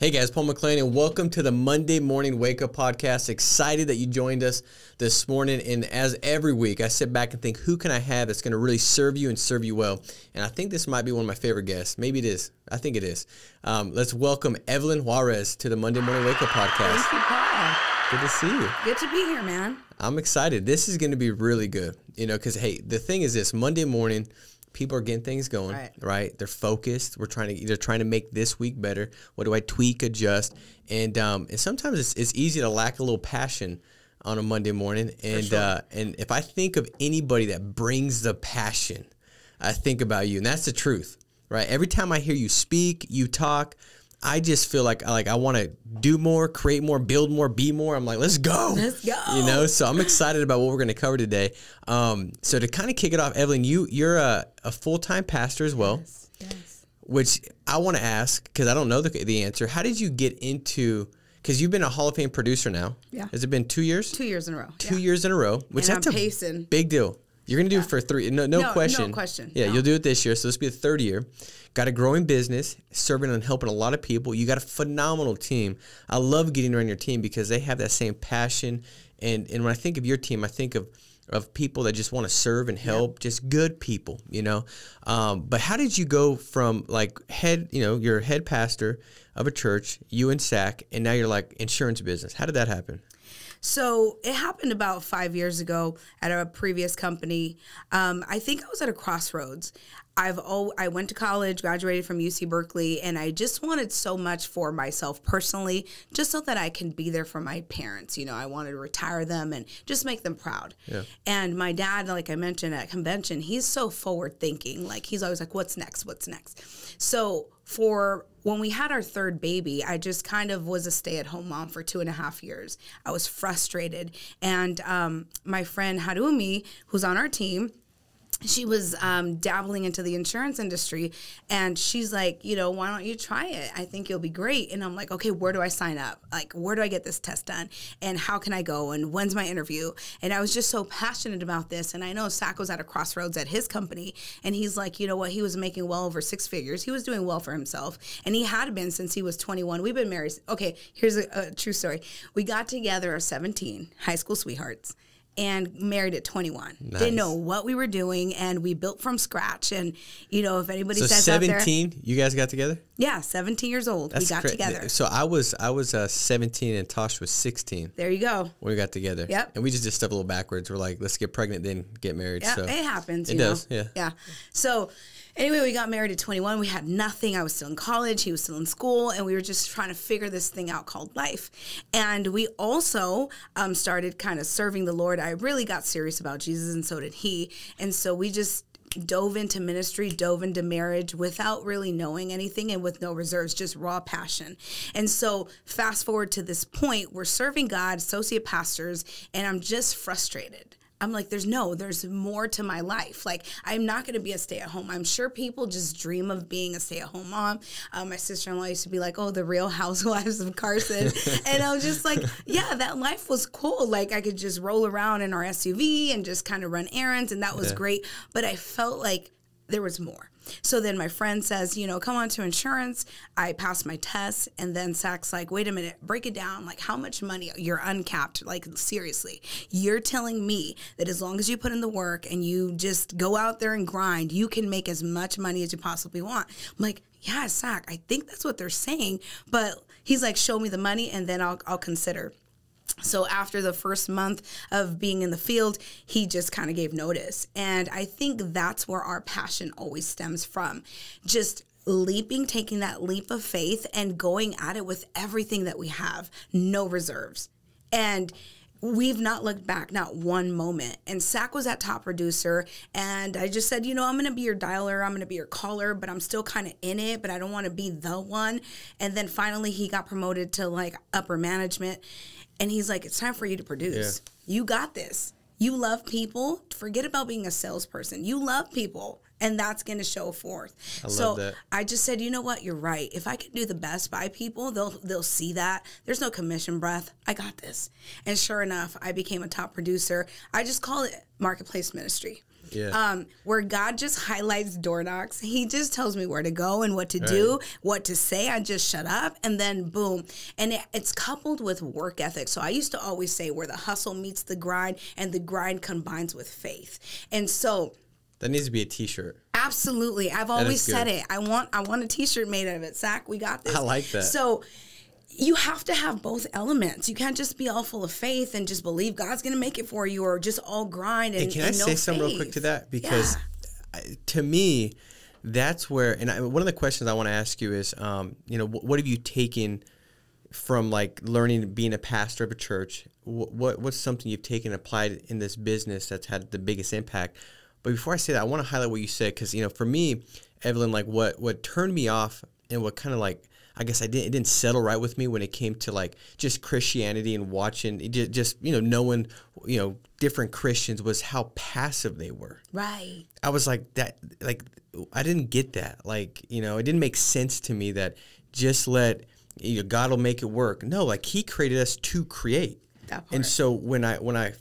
Hey guys, Paul McClain, and welcome to the Monday Morning Wake Up Podcast. Excited that you joined us this morning. And as every week, I sit back and think, who can I have that's going to really serve you and serve you well? And I think this might be one of my favorite guests. Maybe it is. I think it is. Let's welcome Evelyn Juarez to the Monday Morning Wake Up Podcast. Thank you, Paul. Good to see you. Good to be here, man. I'm excited. This is going to be really good. You know, because, hey, the thing is this, Monday morning, people are getting things going, right? They're focused. They're trying to make this week better. What do I tweak, adjust? And sometimes it's easy to lack a little passion on a Monday morning. And and if I think of anybody that brings the passion, I think about you. And that's the truth, right? Every time I hear you speak, you talk, I just feel like I want to do more, create more, build more, be more. I'm like, let's go. Let's go. You know, so I'm excited about what we're going to cover today. So to kind of kick it off, Evelyn, you're a full-time pastor as well. Yes. Which I want to ask, because I don't know the answer. How did you get into, because you've been a Hall of Fame producer now. Yeah. Has it been 2 years? 2 years in a row. 2 years in a row, which and that's I'm a pacing. big deal. You're going to do it for three. No question. No question. Yeah, No. you'll do it this year. So this will be the third year. Got a growing business, serving and helping a lot of people. You got a phenomenal team. I love getting around your team because they have that same passion. And when I think of your team, I think of people that just want to serve and help, just good people, you know. But how did you go from like you're head pastor of a church, you and SAC, and now you're like insurance business? How did that happen? So it happened about 5 years ago at a previous company. I think I was at a crossroads. I went to college, graduated from UC Berkeley, and I just wanted so much for myself personally, just so that I can be there for my parents. You know, I wanted to retire them and just make them proud. Yeah. And my dad, like I mentioned at convention, he's so forward thinking. Like he's always like, what's next? What's next? So when we had our third baby, I just kind of was a stay-at-home mom for 2.5 years. I was frustrated. And my friend Harumi, who's on our team, she was dabbling into the insurance industry, and she's like, you know, why don't you try it? I think you'll be great. And I'm like, okay, where do I sign up? Like, where do I get this test done? And how can I go? And when's my interview? And I was just so passionate about this. And I know Zach was at a crossroads at his company, and he's like, you know what? He was making well over 6 figures. He was doing well for himself, and he had been since he was 21. We've been married. Okay, here's a true story. We got together at 17, high school sweethearts, and married at 21. Nice. Didn't know what we were doing, and we built from scratch. And, you know, if anybody says 17, out there, you guys got together? Yeah, 17 years old. We got together. So I was 17 and Tosh was 16. There you go. When we got together. Yep. And we just did stuff a little backwards. We're like, let's get pregnant, then get married. Yeah, so it happens. It does, yeah. Yeah. So anyway, we got married at 21. We had nothing. I was still in college. He was still in school. And we were just trying to figure this thing out called life. And we also started kind of serving the Lord. I really got serious about Jesus, and so did he. And so we just dove into ministry, dove into marriage without really knowing anything and with no reserves, just raw passion. And so fast forward to this point, we're serving God, associate pastors, and I'm just frustrated. I'm like, there's more to my life. Like, I'm not going to be a stay-at-home. I'm sure people just dream of being a stay-at-home mom. My sister-in-law used to be like, oh, the Real Housewives of Carson. And I was just like, yeah, that life was cool. Like, I could just roll around in our SUV and just kind of run errands, and that was great. But I felt like there was more. So then my friend says, you know, come on to insurance. I passed my test, and then Zach's like, wait a minute, break it down. Like, how much money? You're uncapped. Like, seriously, you're telling me that as long as you put in the work and you just go out there and grind, you can make as much money as you possibly want. I'm like, yeah, Zach, I think that's what they're saying. But he's like, show me the money, and then I'll consider. So after the first month of being in the field, he just kind of gave notice. And I think that's where our passion always stems from. Just taking that leap of faith and going at it with everything that we have, no reserves. And we've not looked back, not one moment. And Zach was that top producer, and I just said, you know, I'm going to be your dialer, I'm going to be your caller, but I'm still kind of in it, but I don't want to be the one. And then finally he got promoted to like upper management. And he's like, it's time for you to produce. Yeah. You got this. You love people. Forget about being a salesperson. You love people, and that's going to show forth. I love that. I just said, you know what? You're right. If I can do the best by people, they'll see that. There's no commission breath. I got this. And sure enough, I became a top producer. I just call it marketplace ministry. where God just highlights door knocks. He just tells me where to go and what to do, what to say. I just shut up, and then boom. And it's coupled with work ethic. So I used to always say where the hustle meets the grind, and the grind combines with faith. And so that needs to be a T-shirt. Absolutely. I've always said it. I want a T-shirt made of it. Zach, we got this. I like that. So you have to have both elements. You can't just be all full of faith and just believe God's going to make it for you, or just all grind and, can I say something real quick to that? Because to me, that's where, and one of the questions I want to ask you is, what have you taken from like learning being a pastor of a church? What's something you've taken and applied in this business that's had the biggest impact? But before I say that, I want to highlight what you said, because for me, Evelyn, like what turned me off and what kind of like, I guess it didn't settle right with me when it came to like just Christianity and watching, just knowing different Christians, was how passive they were. Right. I was like that, like I didn't get that, like it didn't make sense to me that just let God will make it work. No, like He created us to create. That part. And so when I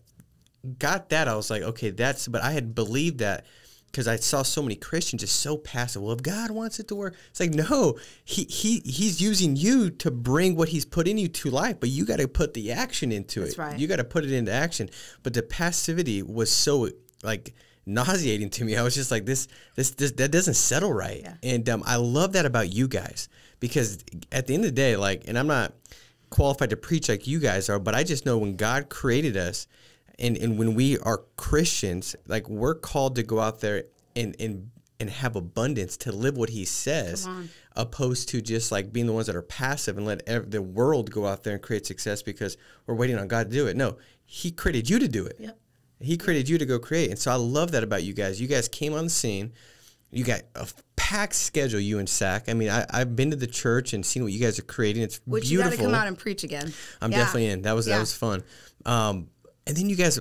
got that, I was like, okay, but I had believed that because I saw so many Christians just so passive. Well, if God wants it to work, it's like, no, he's using you to bring what He's put in you to life, but you got to put the action into it. That's right. You got to put it into action. But the passivity was so like nauseating to me. I was just like, this that doesn't settle right. Yeah. And I love that about you guys, because at the end of the day, like, and I'm not qualified to preach like you guys are, but I just know when God created us, and when we are Christians, like we're called to go out there and have abundance, to live what He says, opposed to just like being the ones that are passive and let the world go out there and create success because we're waiting on God to do it. No, He created you to do it. Yep. He created you to go create. And so I love that about you guys. You guys came on the scene. You got a packed schedule, you and Zach. I mean, I've been to the church and seen what you guys are creating. It's Which beautiful. You got to come out and preach again. I'm definitely in. That was fun. And then you guys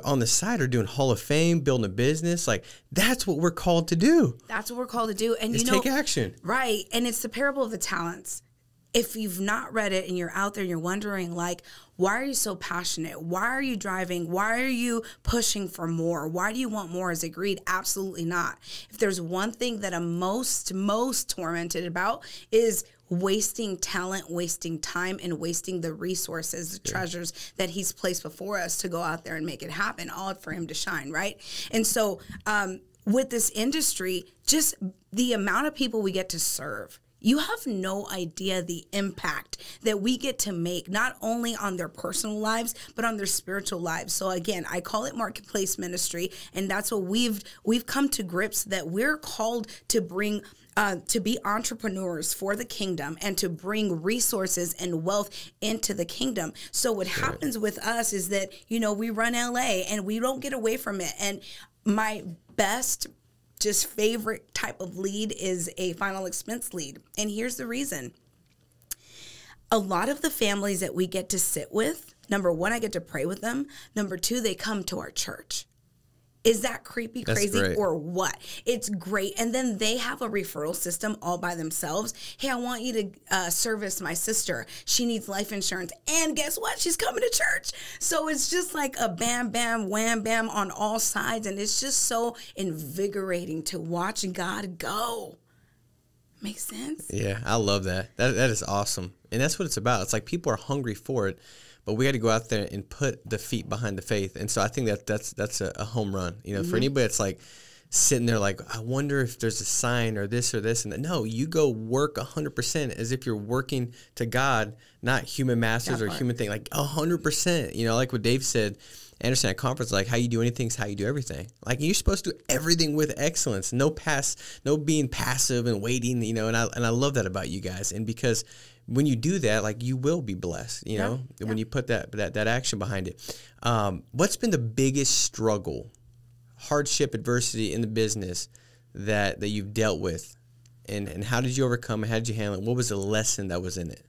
on the side are doing Hall of Fame, building a business. Like, that's what we're called to do. That's what we're called to do. And take action. Right. And it's the parable of the talents. If you've not read it and you're out there and you're wondering, like, why are you so passionate? Why are you driving? Why are you pushing for more? Why do you want more? Is it greed? Absolutely not. If there's one thing that I'm most tormented about, is wasting talent, wasting time, and wasting the resources, the treasures that He's placed before us to go out there and make it happen, all for Him to shine, right? And so with this industry, just the amount of people we get to serve, you have no idea the impact that we get to make, not only on their personal lives, but on their spiritual lives. So again, I call it marketplace ministry, and that's what we've come to grips, that we're called to bring to be entrepreneurs for the kingdom and to bring resources and wealth into the kingdom. So what happens with us is that, we run LA and we don't get away from it. And my best just favorite type of lead is a final expense lead. And here's the reason. A lot of the families that we get to sit with, number one, I get to pray with them. Number two, they come to our church. Is that creepy, crazy, or what? It's great. And then they have a referral system all by themselves. Hey, I want you to service my sister. She needs life insurance. And guess what? She's coming to church. So it's just like a bam, bam, wham, bam on all sides. And it's just so invigorating to watch God go. Makes sense? Yeah, I love that. That is awesome. And that's what it's about. It's like people are hungry for it. But we got to go out there and put the feet behind the faith. And so I think that's a home run. For anybody that's like sitting there like, I wonder if there's a sign or this or this. And that. No, you go work 100% as if you're working to God, not human masters or human thing. Like 100%. Like what Dave said, Anderson at conference, like how you do anything is how you do everything. Like you're supposed to do everything with excellence. No being passive and waiting, and I love that about you guys. And because when you do that, like you will be blessed, when you put that action behind it. What's been the biggest struggle, hardship, adversity in the business that you've dealt with, and how did you overcome it? How did you handle it? What was the lesson that was in it?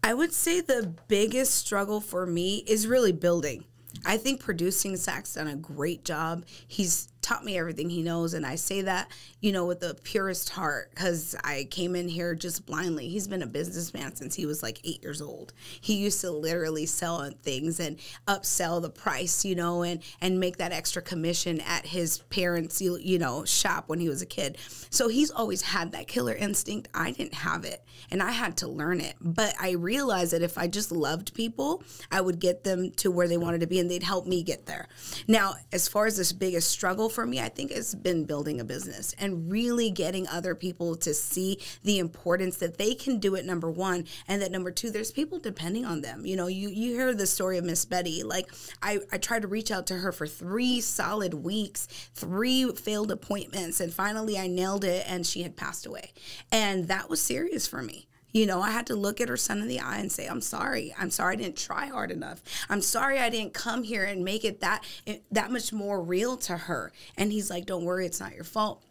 I would say the biggest struggle for me is really building. I think producing Zach's done a great job. He's taught me everything he knows. And I say that, you know, with the purest heart, because I came in here just blindly. He's been a businessman since he was like 8 years old. He used to literally sell things and upsell the price, you know, and make that extra commission at his parents' you know, shop when he was a kid. So he's always had that killer instinct. I didn't have it, and I had to learn it. But I realized that if I just loved people, I would get them to where they wanted to be, and they'd help me get there. Now, as far as this biggest struggle for me, I think it's been building a business and really getting other people to see the importance that they can do it, number one, and that number two, there's people depending on them. You know, you hear the story of Miss Betty. Like, I tried to reach out to her for 3 solid weeks, 3 failed appointments, and finally I nailed it, and she had passed away. And that was serious for me. You know, I had to look at her son in the eye and say, I'm sorry. I'm sorry I didn't try hard enough. I'm sorry I didn't come here and make it that much more real to her. And he's like, don't worry, it's not your fault.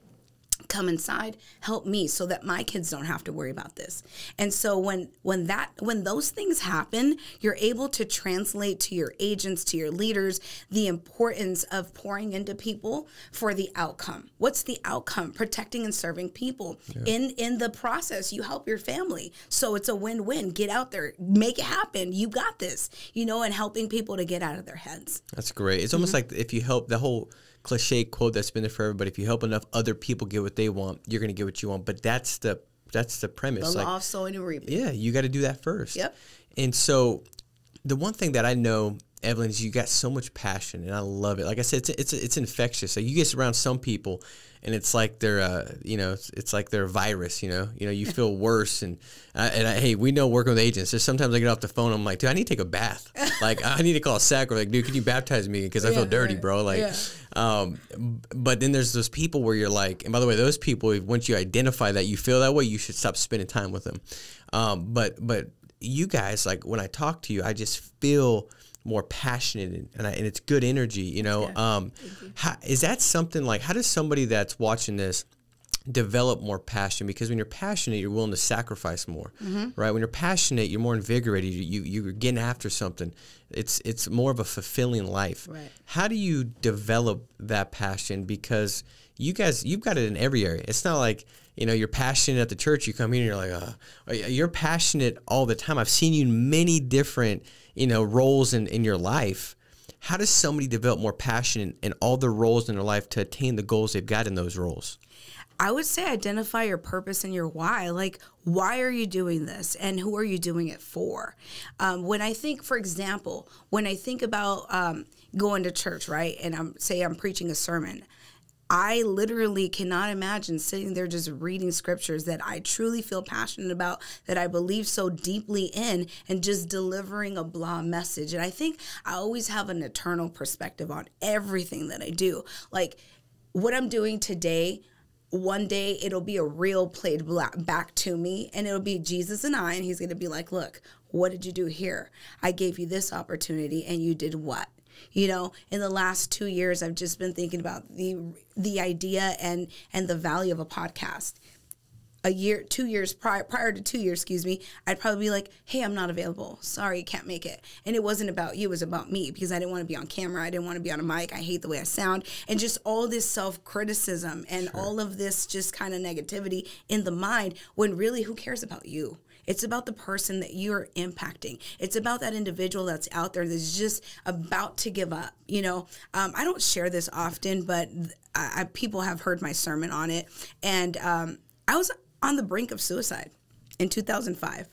Come inside, help me so that my kids don't have to worry about this. And so when those things happen, you're able to translate to your agents, to your leaders, the importance of pouring into people for the outcome. What's the outcome? Protecting and serving people. Yeah. In the process, you help your family. So it's a win-win. Get out there, make it happen. You got this, you know, and helping people to get out of their heads. That's great. It's almost like if you help, the whole cliche quote that's been there forever, but if you help enough other people get what they want, you're going to get what you want. But that's the premise. The law of sowing and reaping. Yeah, you got to do that first. Yep. And so the one thing that I know, Evelyn, is you got so much passion, and I love it. Like I said, it's infectious. So you get around some people, and it's like they're, you know, it's like they're a virus. You know, you feel worse, hey, we know working with agents. There's sometimes I get off the phone, I'm like, dude, I need to take a bath. Like, I need to call a sacco. Like, dude, can you baptize me because I feel dirty, bro? Like, but then there's those people where you're like, and by the way, those people, once you identify that you feel that way, you should stop spending time with them. But you guys, like, when I talk to you, I just feel more passionate and it's good energy, you know. Is that something like, how does somebody that's watching this develop more passion? Because when you're passionate, you're willing to sacrifice more, right? When you're passionate, you're more invigorated. You're getting after something. It's more of a fulfilling life. Right. How do you develop that passion? Because you've got it in every area. It's not like, you know, you're passionate at the church. You come in and you're like, you're passionate all the time. I've seen you in many different, you know, roles in your life. How does somebody develop more passion in all the roles in their life to attain the goals they've got in those roles? I would say identify your purpose and your why. Like, why are you doing this, and who are you doing it for? When I think, for example, when I think about going to church, right, and I'm preaching a sermon, I literally cannot imagine sitting there just reading scriptures that I truly feel passionate about, that I believe so deeply in, and just delivering a blah message. And I think I always have an eternal perspective on everything that I do. Like, what I'm doing today, one day it'll be a reel played back to me, and it'll be Jesus and I, and he's going to be like, look, what did you do here? I gave you this opportunity, and you did what? You know, in the last 2 years, I've just been thinking about the idea and the value of a podcast. 2 years prior to 2 years, I'd probably be like, hey, I'm not available. Sorry, can't make it. And it wasn't about you, it was about me, because I didn't want to be on camera. I didn't want to be on a mic. I hate the way I sound. And just all this self-criticism and all of this just kind of negativity in the mind, when really, who cares about you? It's about the person that you're impacting. It's about that individual that's out there that's just about to give up. You know, I don't share this often, but people have heard my sermon on it. And I was on the brink of suicide in 2005.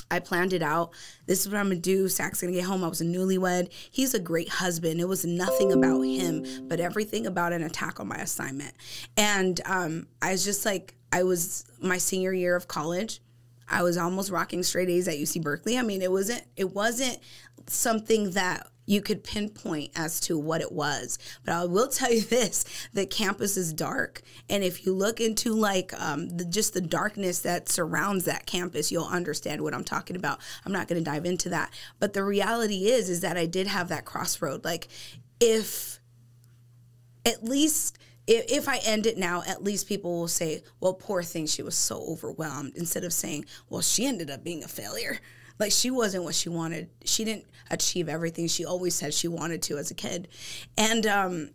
I planned it out. This is what I'm going to do. Zach's going to get home. I was a newlywed. He's a great husband. It was nothing about him, but everything about an attack on my assignment. And I was just like, I was my senior year of college. I was almost rocking straight A's at UC Berkeley. I mean, it wasn't something that you could pinpoint as to what it was. But I will tell you this, the campus is dark. And if you look into like just the darkness that surrounds that campus, you'll understand what I'm talking about. I'm not going to dive into that. But the reality is that I did have that crossroad. Like, if I end it now, at least people will say, well, poor thing, she was so overwhelmed, instead of saying, well, she ended up being a failure. Like, she wasn't what she wanted. She didn't achieve everything she always said she wanted to as a kid. And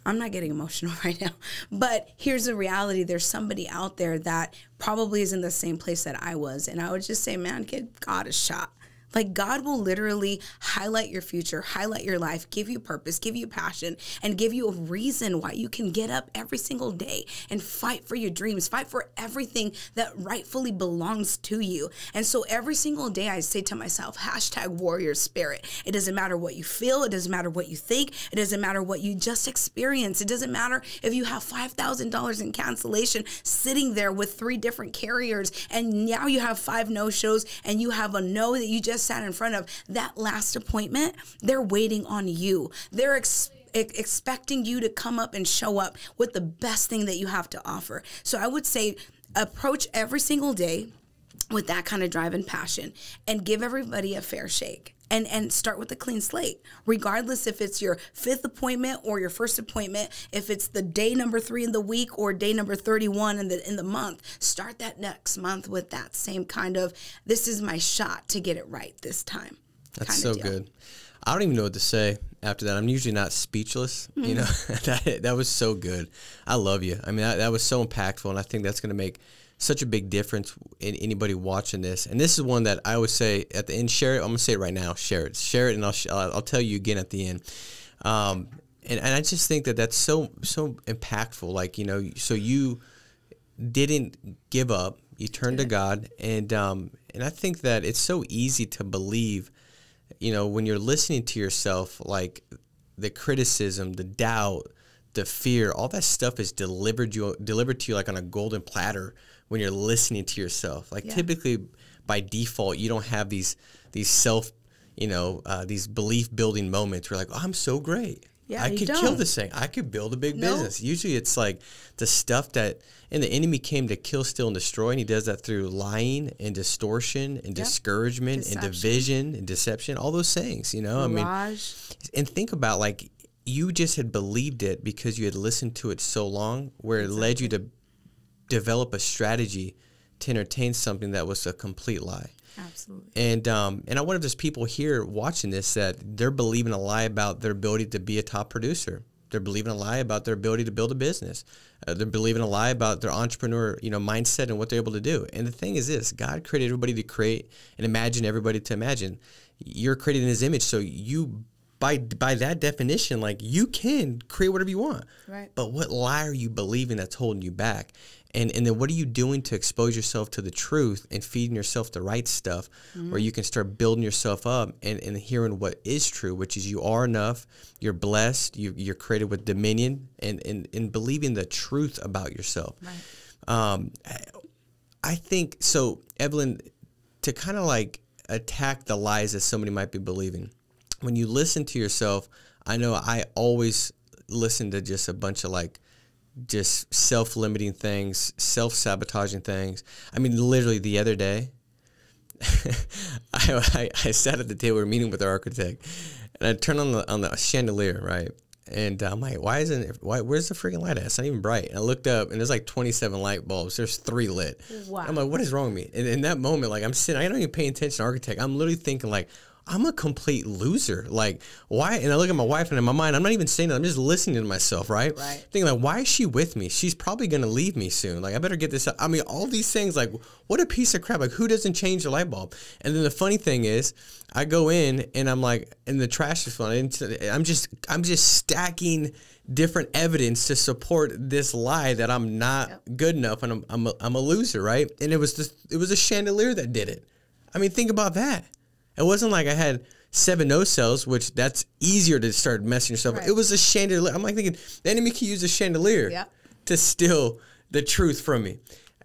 I'm not getting emotional right now, but here's the reality. There's somebody out there that probably is in the same place that I was. And I would just say, man, give God a shot. Like, God will literally highlight your future, highlight your life, give you purpose, give you passion, and give you a reason why you can get up every single day and fight for your dreams, fight for everything that rightfully belongs to you. And so every single day I say to myself, #warrior spirit. It doesn't matter what you feel. It doesn't matter what you think. It doesn't matter what you just experienced. It doesn't matter if you have $5,000 in cancellation sitting there with 3 different carriers, and now you have 5 no-shows, and you have a no that you just sat in front of. That last appointment, they're waiting on you. They're expecting you to come up and show up with the best thing that you have to offer. So I would say approach every single day with that kind of drive and passion, and give everybody a fair shake. And start with a clean slate, regardless if it's your 5th appointment or your 1st appointment, if it's the day number 3 in the week or day number 31 in the month. Start that next month with that same kind of, this is my shot to get it right this time. That's so good. I don't even know what to say after that. I'm usually not speechless. You know, that was so good. I love you. I mean, that was so impactful, and I think that's going to make such a big difference in anybody watching this. And this is one that I would say at the end, share it. I'm going to say it right now, share it, and I'll tell you again at the end. And I just think that that's so impactful. Like, you know, so you didn't give up, you turned to God. And I think that it's so easy to believe, you know, when you're listening to yourself, like the criticism, the doubt, the fear, all that stuff is delivered to you like on a golden platter when you're listening to yourself. Like typically by default, you don't have these self, you know, these belief building moments where you're like, oh, I'm so great. Yeah, I could kill this thing. I could build a big business. Usually it's like the stuff that, and the enemy came to kill, steal, and destroy, and he does that through lying and distortion and discouragement and division and deception, all those things, you know. Mirage. I mean, and think about, like, you just had believed it because you had listened to it so long, where it led you to develop a strategy to entertain something that was a complete lie. Absolutely. And I wonder if there's people here watching this that they're believing a lie about their ability to be a top producer. They're believing a lie about their ability to build a business. They're believing a lie about their entrepreneur, you know, mindset and what they're able to do. And the thing is this: God created everybody to create and imagine everybody to imagine. You're created in His image, so you, by that definition, like, you can create whatever you want. Right. But what lie are you believing that's holding you back? And then what are you doing to expose yourself to the truth and feeding yourself the right stuff, where you can start building yourself up and hearing what is true, which is you are enough, you're blessed, you're created with dominion, and believing the truth about yourself. Right. I think, so Evelyn, to kind of like attack the lies that somebody might be believing, when you listen to yourself, I know I always listen to just a bunch of like just self-limiting things, self-sabotaging things. I mean, literally the other day, I sat at the table, we were meeting with our architect, and I turned on the chandelier, right? And I'm like, where's the freaking light at? It's not even bright. And I looked up, and there's like 27 light bulbs. There's 3 lit. Wow. I'm like, what is wrong with me? And in that moment, like, I'm sitting, I don't even pay attention to architect. I'm literally thinking, like, I'm a complete loser. Like, why? And I look at my wife, and in my mind, I'm not even saying that. I'm just listening to myself, right? Thinking, like, why is she with me? She's probably going to leave me soon. Like, I better get this up. I mean, all these things, like, what a piece of crap. Like, who doesn't change the light bulb? And then the funny thing is, I go in, and I'm like, and the trash is full. I'm just stacking different evidence to support this lie that I'm not good enough, and I'm a loser, right? And it was a chandelier that did it. I mean, think about that. It wasn't like I had 7 no-sells, which that's easier to start messing yourself up. It was a chandelier. I'm like thinking, the enemy can use a chandelier to steal the truth from me.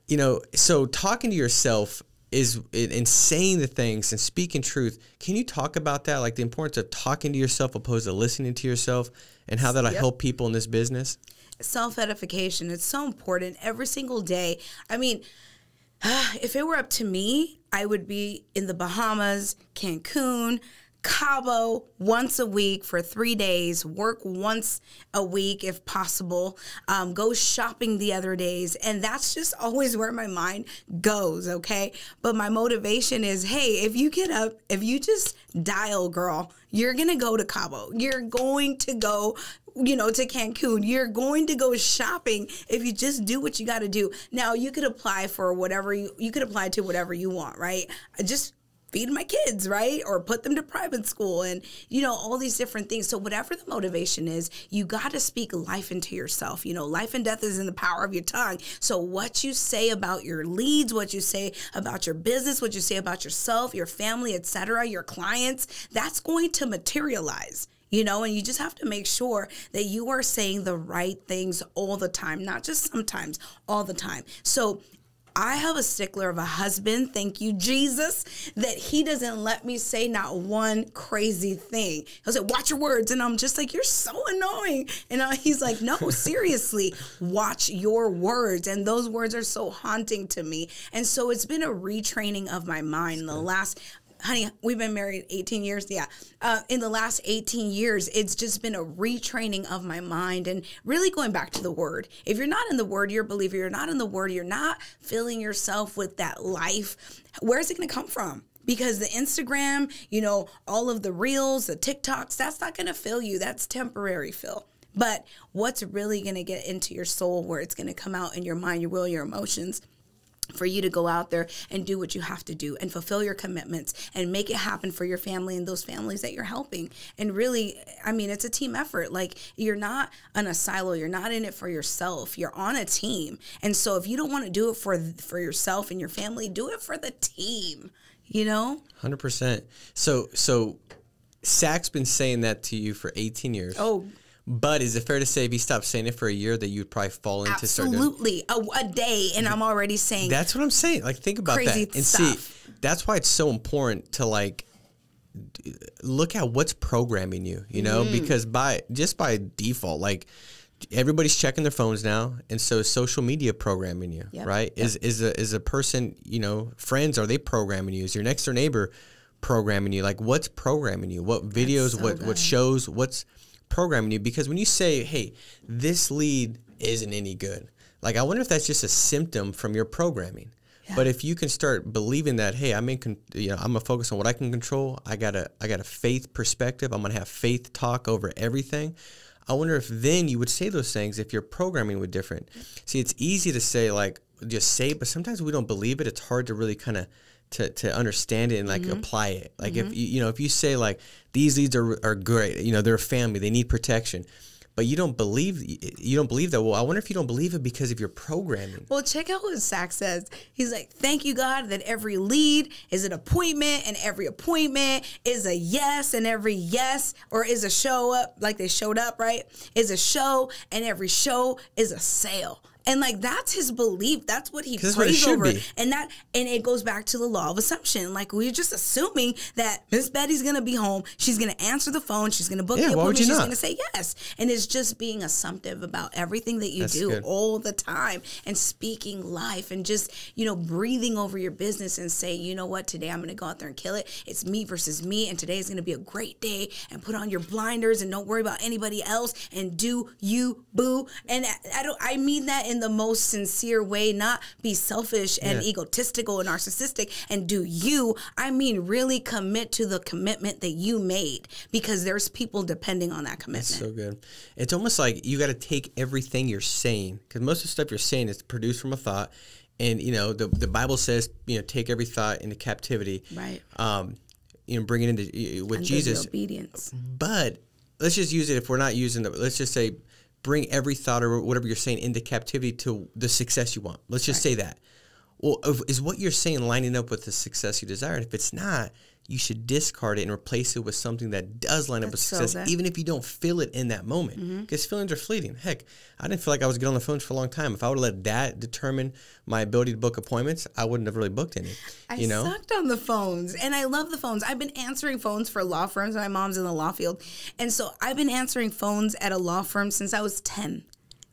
You know, so talking to yourself and saying the things and speaking truth. Can you talk about that? Like the importance of talking to yourself opposed to listening to yourself, and how that'll help people in this business? Self-edification. It's so important every single day. I mean, if it were up to me, I would be in the Bahamas, Cancun, Cabo once a week for 3 days, work once a week if possible, go shopping the other days. And that's just always where my mind goes, okay? But my motivation is, hey, if you get up, if you just dial, girl, you're going to go to Cabo. You're going to go to Cancun. You're going to go shopping if you just do what you got to do. Now, you could apply for whatever you could apply to whatever you want, right? Just feed my kids, right? Or put them to private school and, all these different things. So whatever the motivation is, you got to speak life into yourself. Life and death is in the power of your tongue. So what you say about your leads, what you say about your business, what you say about yourself, your family, etc., your clients, that's going to materialize. And you just have to make sure that you are saying the right things all the time, not just sometimes, all the time. So I have a stickler of a husband, thank you, Jesus, that he doesn't let me say not one crazy thing. He'll say, watch your words. And I'm just like, you're so annoying. And he's like, no, seriously, watch your words. And those words are so haunting to me. And so it's been a retraining of my mind in the last... Honey, we've been married 18 years. Yeah. In the last 18 years, it's just been a retraining of my mind and really going back to the word. If you're not in the word, you're a believer. You're not in the word. You're not filling yourself with that life. Where's it going to come from? Because the Instagram, all of the reels, the TikToks, that's not going to fill you. That's temporary fill. But what's really going to get into your soul, where it's going to come out in your mind, your will, your emotions, for you to go out there and do what you have to do and fulfill your commitments and make it happen for your family and those families that you're helping. And really, it's a team effort. Like, you're not in a silo. You're not in it for yourself. You're on a team. And so if you don't want to do it for yourself and your family, do it for the team, 100%. So Zach's been saying that to you for 18 years. Oh, but is it fair to say if you stopped saying it for a year that you'd probably fall into absolutely a day, and I'm already saying that's what I'm saying. Like, think about crazy that and stuff. See. That's why it's so important to look at what's programming you. Because by default, like, everybody's checking their phones now, and so is social media programming you, right? Yep. Is a person, friends, are they programming you? Is your next door neighbor programming you? Like, what's programming you? What videos? What shows? What's programming you? Because when you say, hey, this lead isn't any good, like, I wonder if that's just a symptom from your programming. Yeah. But if you can start believing that, hey, I'm gonna focus on what I can control. I got a faith perspective. I'm gonna have faith talk over everything. I wonder if then you would say those things if your programming were different. See, it's easy to say, like, just say it, but sometimes we don't believe it. It's hard to really kind of to understand it and apply it. Like, if you say, like, these leads are great, they're a family, they need protection, but you don't believe that. Well, I wonder if you don't believe it because of your programming. Well, check out what Zach says. He's like, thank you, God, that every lead is an appointment, and every appointment is a yes, and every yes, or is a show up, like they showed up, right? Is a show, and every show is a sale. And, like, that's his belief. That's what he prays over. And it goes back to the law of assumption. Like, we're just assuming that Miss Betty's going to be home. She's going to answer the phone. She's going to book the appointment. She's going to say yes. And it's just being assumptive about everything that you do all the time, and speaking life, and just, breathing over your business and say, you know what, today I'm going to go out there and kill it. It's me versus me. And today is going to be a great day, and put on your blinders and don't worry about anybody else, and do you, boo. And I mean that in the most sincere way, not be selfish and egotistical and narcissistic and do you. I mean, really commit to the commitment that you made, because there's people depending on that commitment. That's so good. It's almost like you got to take everything you're saying, because most of the stuff you're saying is produced from a thought. And, the Bible says, take every thought into captivity. Right. Bring it into with Jesus. Obedience. But let's just use it. If we're not using let's just say, bring every thought or whatever you're saying into captivity to the success you want. Let's just say that. Well, is what you're saying lining up with the success you desire? And if it's not, you should discard it and replace it with something that does line up with success, even if you don't feel it in that moment. Because feelings are fleeting. Heck, I didn't feel like I was good on the phones for a long time. If I would have let that determine my ability to book appointments, I wouldn't have really booked any. I sucked on the phones, and I love the phones. I've been answering phones for law firms. My mom's in the law field. And so I've been answering phones at a law firm since I was 10.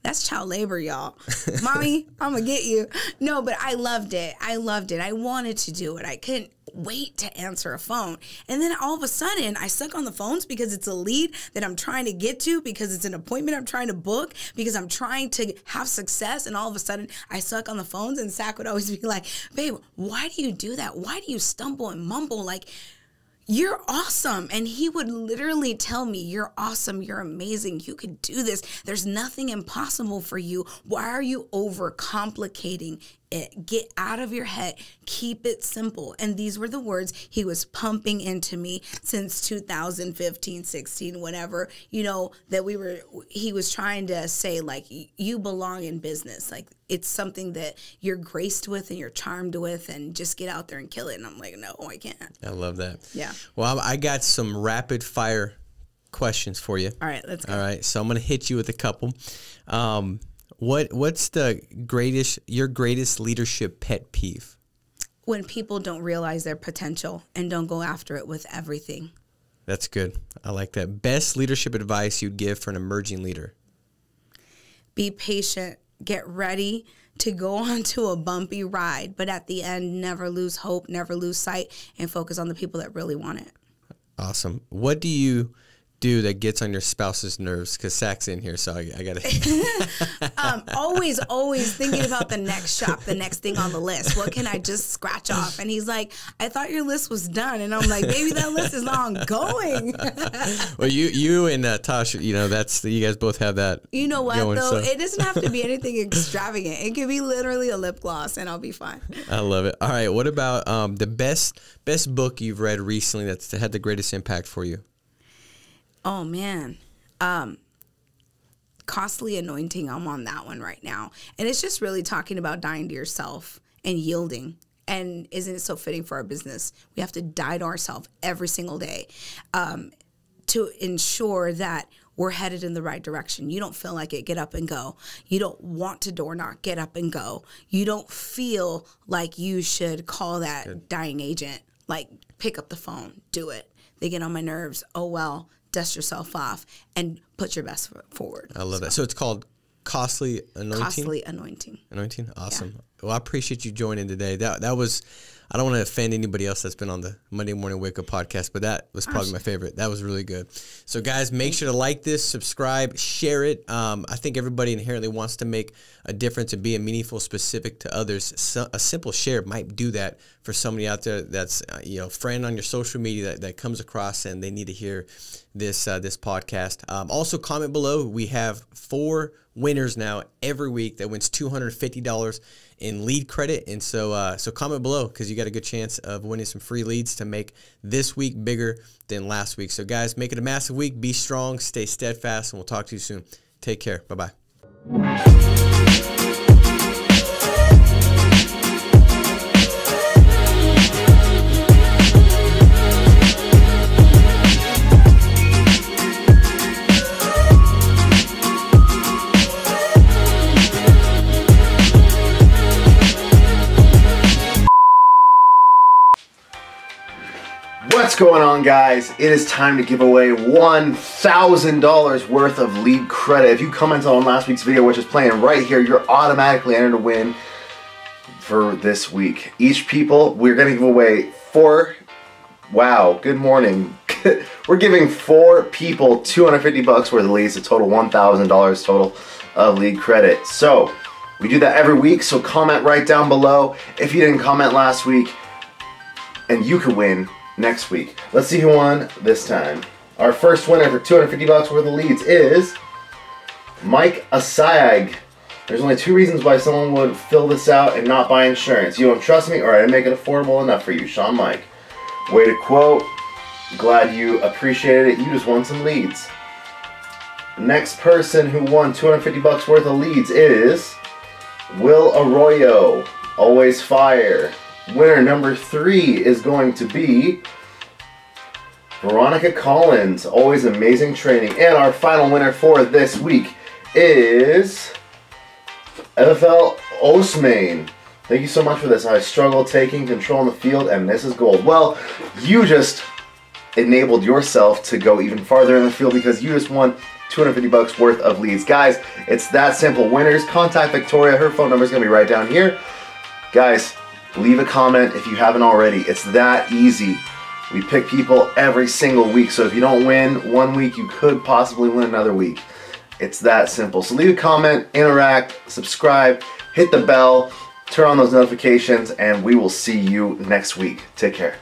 That's child labor, y'all. Mommy, I'm going to get you. No, but I loved it. I wanted to do it. I couldn't wait to answer a phone. And then all of a sudden, I suck on the phones because it's a lead that I'm trying to get to, because it's an appointment I'm trying to book, because I'm trying to have success. And all of a sudden, I suck on the phones. And Zach would always be like, babe, why do you do that? Why do you stumble and mumble? Like, you're awesome. And he would literally tell me, you're awesome. You're amazing. You could do this. There's nothing impossible for you. Why are you overcomplicating it? Get out of your head. Keep it simple. And these were the words he was pumping into me since 2015, 16, whatever, that he was trying to say, like, you belong in business. Like, it's something that you're graced with and you're charmed with, and just get out there and kill it. And I'm like, no, I can't. I love that. Yeah. Well, I got some rapid fire questions for you. All right, let's go. All right. So I'm going to hit you with a couple. What's your greatest leadership pet peeve? When people don't realize their potential and don't go after it with everything. That's good. I like that. Best leadership advice you'd give for an emerging leader? Be patient. Get ready to go onto a bumpy ride, but at the end, never lose hope, never lose sight, and focus on the people that really want it. Awesome. What do you do that gets on your spouse's nerves? Because Zach's in here, so I got to. Always thinking about the next shop, the next thing on the list. What can I just scratch off? And he's like, I thought your list was done. And I'm like, baby, that list is ongoing. Well, you and Tasha, you guys both have that. You know what, going, though? So. It doesn't have to be anything extravagant. It could be literally a lip gloss, and I'll be fine. I love it. All right. What about the best book you've read recently that's had the greatest impact for you? Oh, man. Costly Anointing. I'm on that one right now. And it's just really talking about dying to yourself and yielding. And isn't it so fitting for our business? We have to die to ourselves every single day to ensure that we're headed in the right direction. You don't feel like it, get up and go. You don't want to door knock, get up and go. You don't feel like you should call that dying agent. Like, pick up the phone, do it. They get on my nerves. Oh, well. Dust yourself off and put your best foot forward. I love that. So it's called Costly Anointing? Costly Anointing. Anointing? Awesome. Yeah. Well, I appreciate you joining today. That was, I don't want to offend anybody else that's been on the Monday Morning Wake Up podcast, but that was probably my favorite. That was really good. So guys, make sure to like this, subscribe, share it. I think everybody inherently wants to make a difference and be meaningful, specific to others. So a simple share might do that for somebody out there that's friend on your social media that comes across and they need to hear this podcast. Also, comment below. We have 4 winners now every week that wins $250 in lead credit, and so comment below because you got a good chance of winning some free leads to make this week bigger than last week. So guys, make it a massive week. Be strong, stay steadfast, and we'll talk to you soon. Take care. Bye-bye. What's going on, guys? It is time to give away $1,000 worth of lead credit. If you commented on last week's video, which is playing right here, you're automatically entered to win for this week. Each people, we're going to give away 4. Wow, good morning. We're giving 4 people $250 worth of leads, a total $1,000 total of lead credit. So we do that every week, so comment right down below if you didn't comment last week, and you could win next week. Let's see who won this time. Our first winner for $250 worth of leads is Mike Asayag. There's only 2 reasons why someone would fill this out and not buy insurance. You don't trust me, or I didn't make it affordable enough for you. Sean Mike. Way to quote. Glad you appreciated it. You just won some leads. Next person who won $250 worth of leads is Will Arroyo. Always fire. Winner number 3 is going to be Veronica Collins. Always amazing training. And our final winner for this week is NFL Osmain. Thank you so much for this. I struggle taking control in the field, and this is gold. Well, you just enabled yourself to go even farther in the field because you just won $250 worth of leads. Guys, it's that simple. Winners, contact Victoria. Her phone number is going to be right down here. Guys, Leave a comment if you haven't already. It's that easy. We pick people every single week, so if you don't win one week, you could possibly win another week. It's that simple. So leave a comment, interact, subscribe, hit the bell, turn on those notifications, and we will see you next week. Take care.